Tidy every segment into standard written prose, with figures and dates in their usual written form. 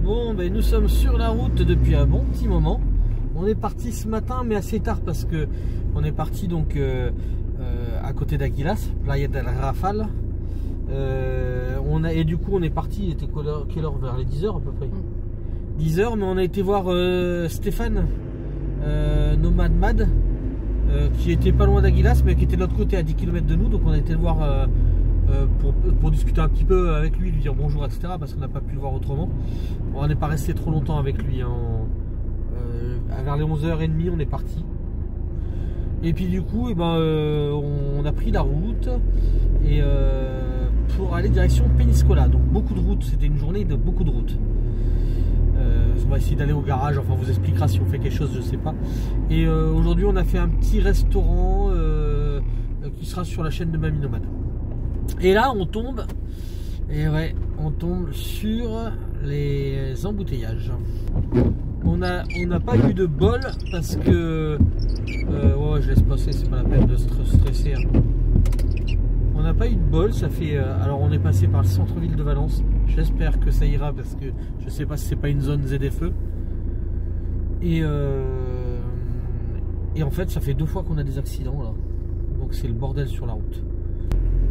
Bon, ben, nous sommes sur la route depuis un bon petit moment. On est parti ce matin, mais assez tard parce que on est parti donc à côté d'Aguilas, Playa del Rafal. Et du coup, on est parti, il était quelle heure? Vers les 10h à peu près. 10h, mais on a été voir Stéphane, Nomad Mad, qui était pas loin d'Aguilas, mais qui était de l'autre côté à 10 km de nous. Donc on a été le voir pour discuter un petit peu avec lui, lui dire bonjour, etc. Parce qu'on n'a pas pu le voir autrement. Bon, on n'est pas resté trop longtemps avec lui. Hein. Vers les 11h30, on est parti. Et puis du coup, on a pris la route et pour aller direction Peñíscola. Donc beaucoup de routes, c'était une journée de beaucoup de routes. On va essayer d'aller au garage, enfin on vous expliquera si on fait quelque chose, je sais pas. Et aujourd'hui on a fait un petit restaurant qui sera sur la chaîne de Mamie Nomade. Et là on tombe, on tombe sur les embouteillages. On n'a pas eu de bol parce que ouais, je laisse passer, c'est pas la peine de stresser. Hein. On n'a pas eu de bol, ça fait. Alors on est passé par le centre-ville de Valence. J'espère que ça ira parce que je sais pas si c'est pas une zone ZFE. Et en fait, ça fait 2 fois qu'on a des accidents là. Donc c'est le bordel sur la route.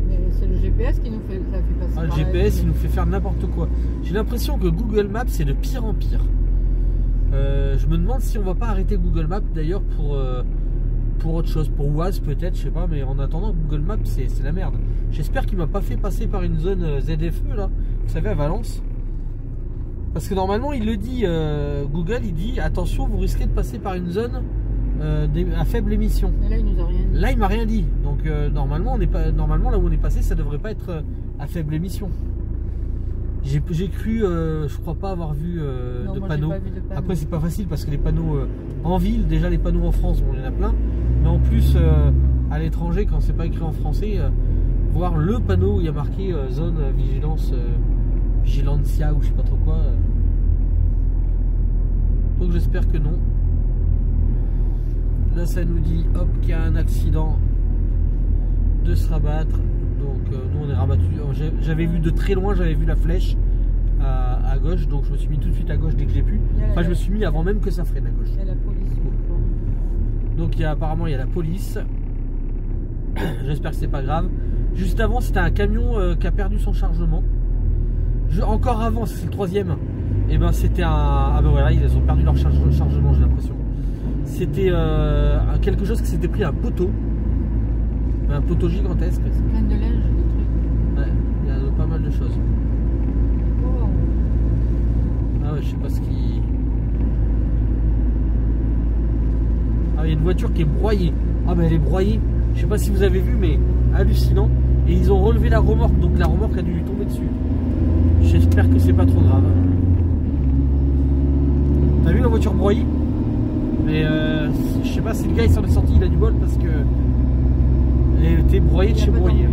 Mais c'est le GPS qui nous fait, ça fait passer. Ah, le GPS, il nous fait faire n'importe quoi. J'ai l'impression que Google Maps c'est de pire en pire. Je me demande si on va pas arrêter Google Maps d'ailleurs pour autre chose, pour Waze peut-être, je sais pas, mais en attendant Google Maps c'est la merde. J'espère qu'il m'a pas fait passer par une zone ZFE là, vous savez, à Valence. Parce que normalement il le dit, Google il dit attention, vous risquez de passer par une zone à faible émission. Mais là il nous a rien dit. Là il m'a rien dit, donc normalement là où on est passé ça devrait pas être à faible émission. J'ai cru, je crois pas avoir vu, Non, de moi, panneaux. pas vu de panneaux. Après c'est pas facile parce que les panneaux en ville, déjà les panneaux en France, bon, il y en a plein. Mais en plus à l'étranger, quand c'est pas écrit en français, voir le panneau où il y a marqué zone vigilance, vigilancia ou je sais pas trop quoi. Donc j'espère que non. Là ça nous dit hop qu'il y a un accident de se rabattre. Donc nous on est rabattu. J'avais vu de très loin, j'avais vu la flèche à gauche, donc je me suis mis tout de suite à gauche dès que j'ai pu. Enfin je me suis mis avant même que ça freine à gauche. Il y a la police. Donc apparemment il y a la police. J'espère que c'est pas grave. Juste avant c'était un camion qui a perdu son chargement. Encore avant, c'est le 3e. Et ben c'était un. Ah ben voilà, ils ont perdu leur chargement, j'ai l'impression. C'était quelque chose qui s'était pris un poteau. Un poteau gigantesque. C'est plein de linge, des trucs. Ouais, il y a pas mal de choses. Oh. Ah ouais, je sais pas ce qui. Ah, il y a une voiture qui est broyée. Ah, mais elle est broyée. Je sais pas si vous avez vu, mais hallucinant. Et ils ont relevé la remorque, donc la remorque a dû lui tomber dessus. J'espère que c'est pas trop grave. T'as vu la voiture broyée? Mais je sais pas si le gars il s'en est sorti, il a du bol parce que. Elle était broyée de chez broyée.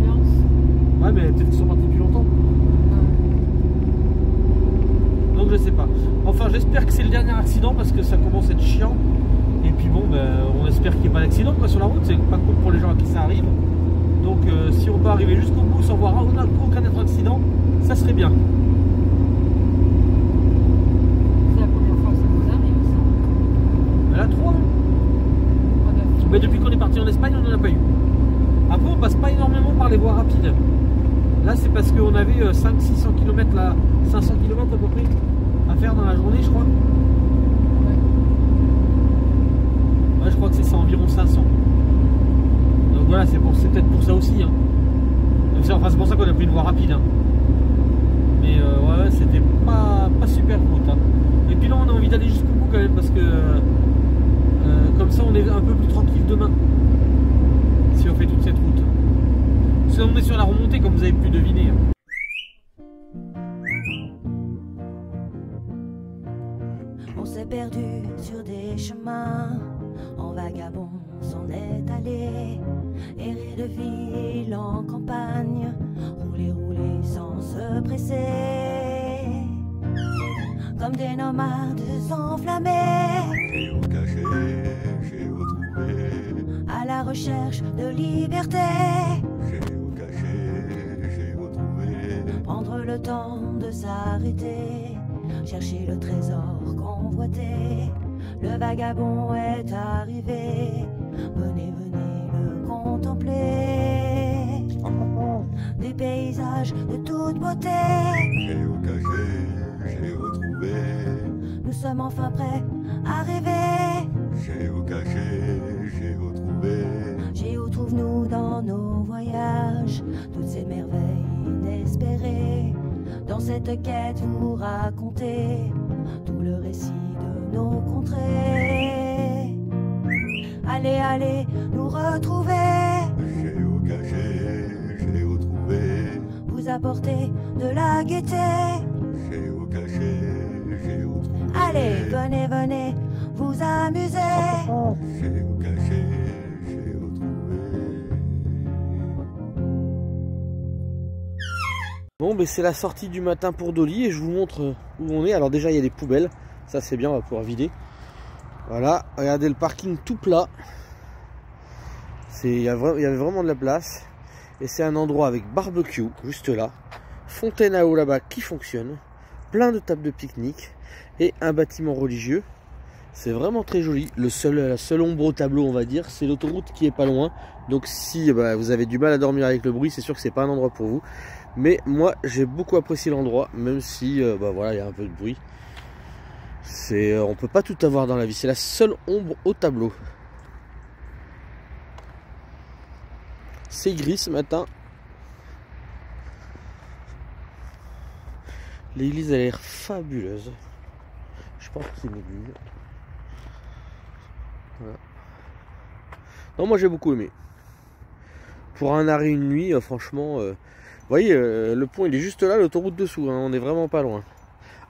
Ouais, mais peut-être qu'ils sont partis depuis longtemps. Donc je sais pas. Enfin, j'espère que c'est le dernier accident parce que ça commence à être chiant. Et puis bon, on espère qu'il n'y ait pas d'accident sur la route. C'est pas cool pour les gens à qui ça arrive. Donc si on peut arriver jusqu'au bout sans voir aucun autre accident, ça serait bien. C'est la première fois que ça nous arrive, ça. Elle a 3. Mais depuis qu'on est parti en Espagne, on n'en a pas eu. Après, on passe pas énormément par les voies rapides. Là, c'est parce qu'on avait 500-600 km, là, 500 km à peu près à faire dans la journée, je crois. Ouais, je crois que c'est ça, environ 500. Donc voilà, c'est peut-être pour ça aussi. Hein. Enfin, c'est pour ça qu'on a pris une voie rapide. Hein. Mais ouais, c'était pas super route. Hein. Et puis là, on a envie d'aller jusqu'au bout quand même parce que comme ça, on est un peu plus tranquille demain. Si on fait toute cette route. Parce qu'on est sur la remontée comme vous avez pu deviner. On s'est perdu sur des chemins, en vagabond s'en est allé, errer de ville en campagne, rouler, rouler sans se presser, comme des nomades enflammés. J'ai caché, j'ai retrouvé. À la recherche de liberté. J'ai caché, j'ai retrouvé. Prendre le temps de s'arrêter chercher le trésor convoité. Le vagabond est arrivé, venez, venez le contempler. Des paysages de toute beauté, Géocaché, j'ai retrouvé. nous sommes enfin prêts à rêver. Géocaché, j'ai retrouvé. Géo trouve-nous dans nos voyages toutes ces merveilles inespérées. Dans cette quête vous racontez tout le récit de nos contrées. Allez, allez nous retrouver, Géocaché, j'ai retrouvé. vous apporter de la gaieté. Géocaché, j'ai retrouvé. Allez, venez, venez vous amuser. Géocaché, j'ai retrouvé. Bon, ben c'est la sortie du matin pour Dolly et je vous montre où on est. Alors déjà, il y a des poubelles, ça c'est bien, on va pouvoir vider. Voilà, regardez le parking tout plat. Il y avait vraiment de la place. Et c'est un endroit avec barbecue, juste là. Fontaine à eau là-bas qui fonctionne. Plein de tables de pique-nique. Et un bâtiment religieux. C'est vraiment très joli. La seule ombre au tableau, on va dire, c'est l'autoroute qui est pas loin. Donc si vous avez du mal à dormir avec le bruit, c'est sûr que c'est pas un endroit pour vous. Mais moi, j'ai beaucoup apprécié l'endroit, même si voilà, il y a un peu de bruit. On peut pas tout avoir dans la vie. C'est la seule ombre au tableau. C'est gris ce matin. L'église a l'air fabuleuse. Je pense que c'est une église. Voilà. Non, moi j'ai beaucoup aimé. Pour un arrêt une nuit, franchement, vous voyez, le pont il est juste là, l'autoroute dessous, hein, on est vraiment pas loin.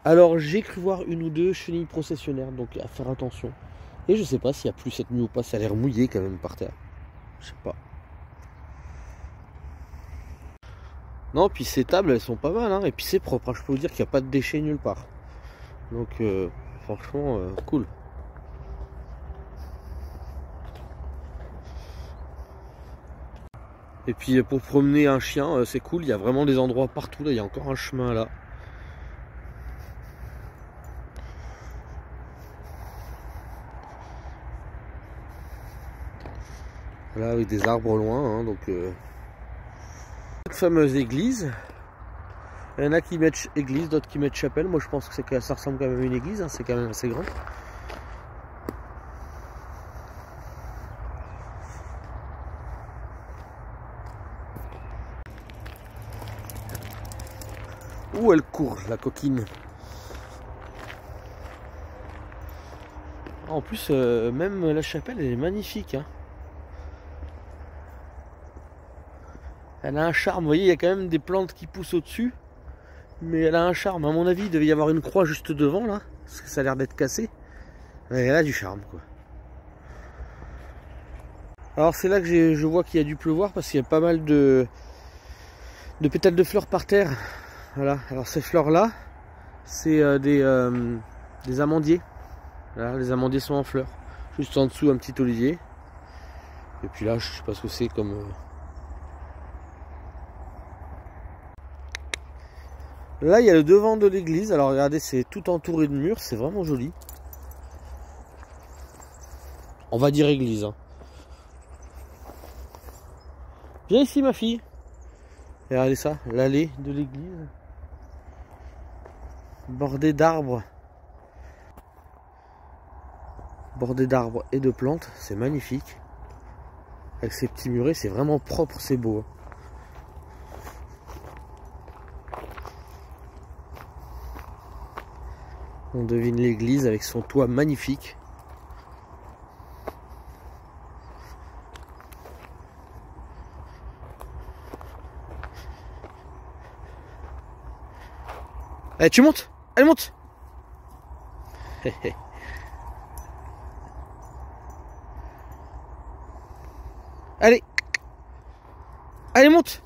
Alors j'ai cru voir une ou deux chenilles processionnaires, donc à faire attention. Et je sais pas s'il y a plu cette nuit ou pas, ça a l'air mouillé quand même par terre. Je sais pas. Non, puis ces tables elles sont pas mal, hein, et puis c'est propre, hein, je peux vous dire qu'il n'y a pas de déchets nulle part. Donc franchement, cool. Et puis pour promener un chien, c'est cool, il y a vraiment des endroits partout, là il y a encore un chemin là. Voilà, avec des arbres au loin, hein, donc cette fameuse église. Il y en a qui mettent église, d'autres qui mettent chapelle. Moi je pense que ça ressemble quand même à une église, hein, c'est quand même assez grand. Où elle court, la coquine. En plus, même la chapelle, elle est magnifique. Hein. Elle a un charme. Vous voyez, il y a quand même des plantes qui poussent au-dessus. Mais elle a un charme. À mon avis, il devait y avoir une croix juste devant, là. Parce que ça a l'air d'être cassé. Et elle a du charme, quoi. Alors, c'est là que je vois qu'il y a dû pleuvoir. Parce qu'il y a pas mal de pétales de fleurs par terre. Voilà, alors ces fleurs là, c'est des amandiers. Voilà, les amandiers sont en fleurs. Juste en dessous un petit olivier. Et puis là, je sais pas ce que c'est comme. Là, il y a le devant de l'église. Alors regardez, c'est tout entouré de murs, c'est vraiment joli. On va dire église. Hein. Viens ici ma fille. Et regardez ça, l'allée de l'église. Bordé d'arbres. Bordé d'arbres et de plantes, c'est magnifique. Avec ces petits murets, c'est vraiment propre, c'est beau. On devine l'église avec son toit magnifique. Allez, tu montes! Allez, monte! Allez! Allez, monte!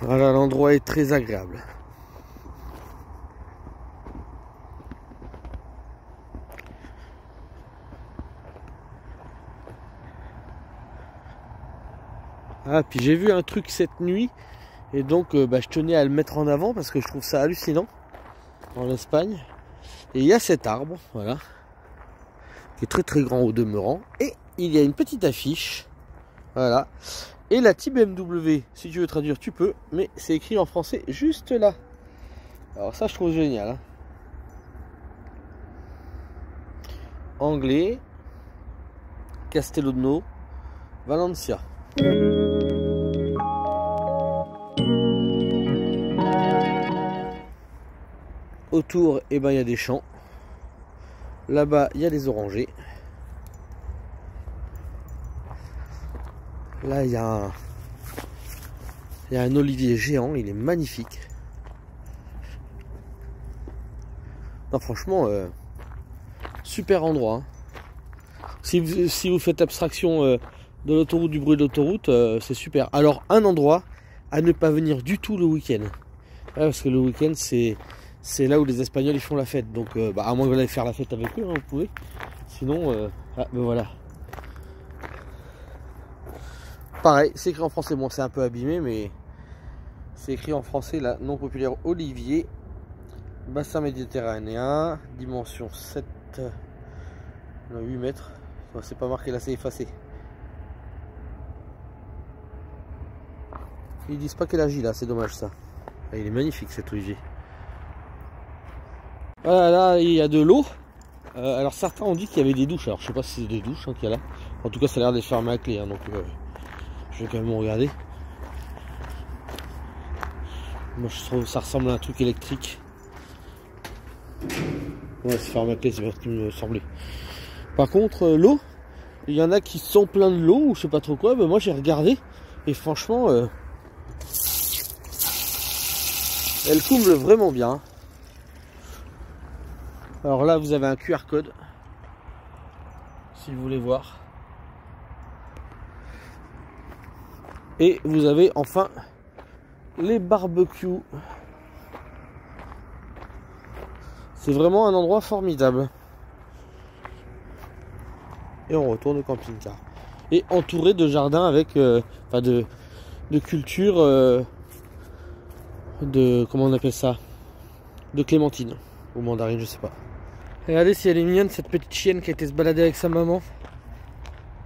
Voilà, l'endroit est très agréable. Ah, puis j'ai vu un truc cette nuit. Et donc je tenais à le mettre en avant parce que je trouve ça hallucinant. En Espagne. Et il y a cet arbre, voilà. Qui est très très grand au demeurant. Et il y a une petite affiche. Voilà. Et la type BMW, si tu veux traduire, tu peux. Mais c'est écrit en français juste là. Alors ça, je trouve génial. Hein. Anglais. Castellodno. Valencia. Autour, eh ben, il y a des champs. Là-bas, il y a des orangers. Là, il y a un olivier géant. Il est magnifique. Non, franchement, super endroit. Hein. Si vous faites abstraction de l'autoroute, du bruit de l'autoroute, c'est super. Alors, un endroit à ne pas venir du tout le week-end. Ouais, parce que le week-end, c'est là où les Espagnols ils font la fête. Donc, à moins que vous allez faire la fête avec eux, hein, vous pouvez. Sinon, ben voilà. Pareil, c'est écrit en français. Bon, c'est un peu abîmé, mais c'est écrit en français, là, non populaire olivier. Bassin méditerranéen, dimension 7, 8 mètres. C'est pas marqué là, c'est effacé. Ils disent pas quel âge il a, c'est dommage ça. Il est magnifique cet olivier. Voilà, là il y a de l'eau. Alors certains ont dit qu'il y avait des douches. Alors je sais pas si c'est des douches hein, qu'il y a là. En tout cas, ça a l'air d'être fermé à clé. Hein, donc je vais quand même regarder. Moi je trouve que ça ressemble à un truc électrique. Ouais, c'est fermé à clé, c'est bien ce qui me semblait. Par contre, l'eau, il y en a qui sont pleins de l'eau ou je sais pas trop quoi. Ben moi j'ai regardé et franchement, elle comble vraiment bien. Alors là, vous avez un QR code si vous voulez voir. Et vous avez enfin les barbecues. C'est vraiment un endroit formidable. Et on retourne au camping-car. Et entouré de jardins avec de culture de comment on appelle ça, de clémentine ou mandarine, je sais pas. Regardez si elle est mignonne, cette petite chienne qui a été se balader avec sa maman.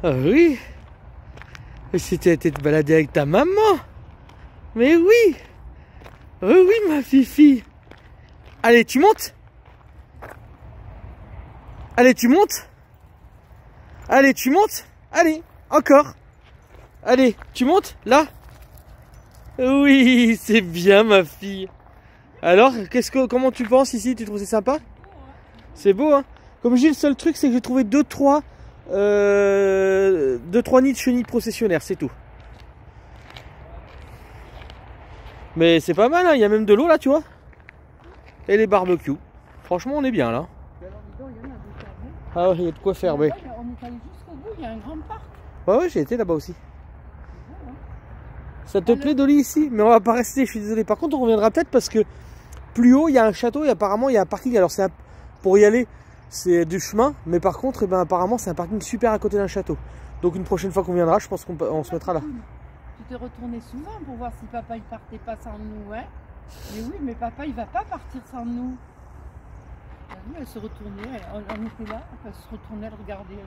Ah oui. Et si tu as été te balader avec ta maman. Mais oui. Oh oui ma fifi. Allez, tu montes. Allez, tu montes. Allez, tu montes. Allez, encore. Allez, tu montes, là. Oui, c'est bien, ma fille. Alors, comment tu penses ici? Tu trouves c'est sympa? C'est beau, hein. Comme je dis, le seul truc, c'est que j'ai trouvé 2-3 nids de chenilles processionnaires, c'est tout. Mais c'est pas mal, hein. Il y a même de l'eau, là, tu vois. Et les barbecues. Franchement, on est bien, là. Ah ouais, il y a de quoi faire, mais... On est allé jusqu'au bout, il y a un grand parc. Ouais, j'ai été là-bas aussi. Ça te plaît, Dolly, ici? Mais on va pas rester, je suis désolé. Par contre, on reviendra peut-être parce que plus haut, il y a un château et apparemment, il y a un parking. Alors, pour y aller, c'est du chemin. Mais par contre, eh ben, apparemment, c'est un parking super à côté d'un château. Donc, une prochaine fois qu'on viendra, je pense qu'on se mettra là. Tu t'es retourné souvent pour voir si papa, il partait pas sans nous, hein? Mais oui, mais papa, il va pas partir sans nous. Elle se retournait, on était là, elle se retournait, elle regardait,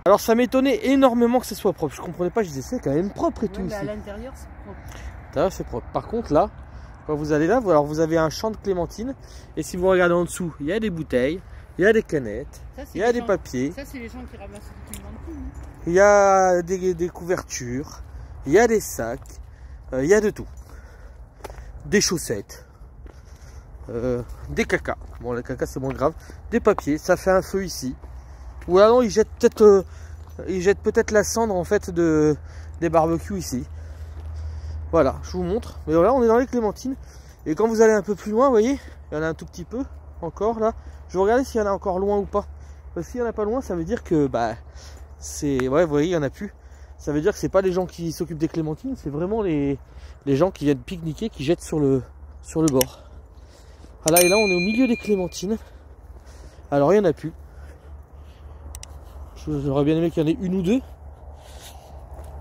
Alors ça m'étonnait énormément que ce soit propre. Je comprenais pas, je disais c'est quand même propre et tout mais ici. à l'intérieur c'est propre. Là c'est propre. Par contre là, quand vous allez là, alors vous avez un champ de clémentine et si vous regardez en dessous, il y a des bouteilles, il y a des canettes, il y a des papiers. Ça c'est les gens qui ramassent les clémentines. Il y a des couvertures, il y a des sacs, il y a de tout. Des chaussettes. Des cacas, bon les cacas c'est moins grave, des papiers, ça fait un feu ici. Ou alors ils jettent peut-être la cendre en fait des barbecues ici. Voilà, je vous montre. Mais voilà, on est dans les clémentines. Et quand vous allez un peu plus loin, vous voyez, il y en a un tout petit peu encore là. Je vais regarder s'il y en a encore loin ou pas. Parce qu'il n'y en a pas loin, ça veut dire que c'est. Ouais, vous voyez, il n'y en a plus. Ça veut dire que c'est pas les gens qui s'occupent des clémentines, c'est vraiment les gens qui viennent pique-niquer, qui jettent sur le bord. Voilà, et là on est au milieu des clémentines. Alors il n'y en a plus. J'aurais bien aimé qu'il y en ait une ou deux.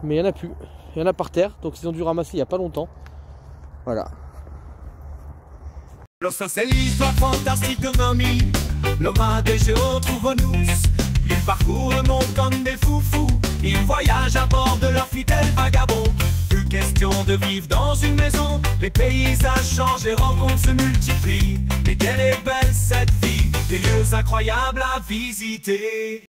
Mais il n'y en a plus. Il y en a par terre, donc ils ont dû ramasser il n'y a pas longtemps. Voilà. C'est l'histoire fantastique de Mamie, l'homme a des géotrouve-nous. Ils parcourent le monde comme des foufous, ils voyagent à bord de leur fidèle vagabond. Plus question de vivre dans une maison, les paysages changent, les rencontres se multiplient. Mais quelle est belle cette vie, des lieux incroyables à visiter.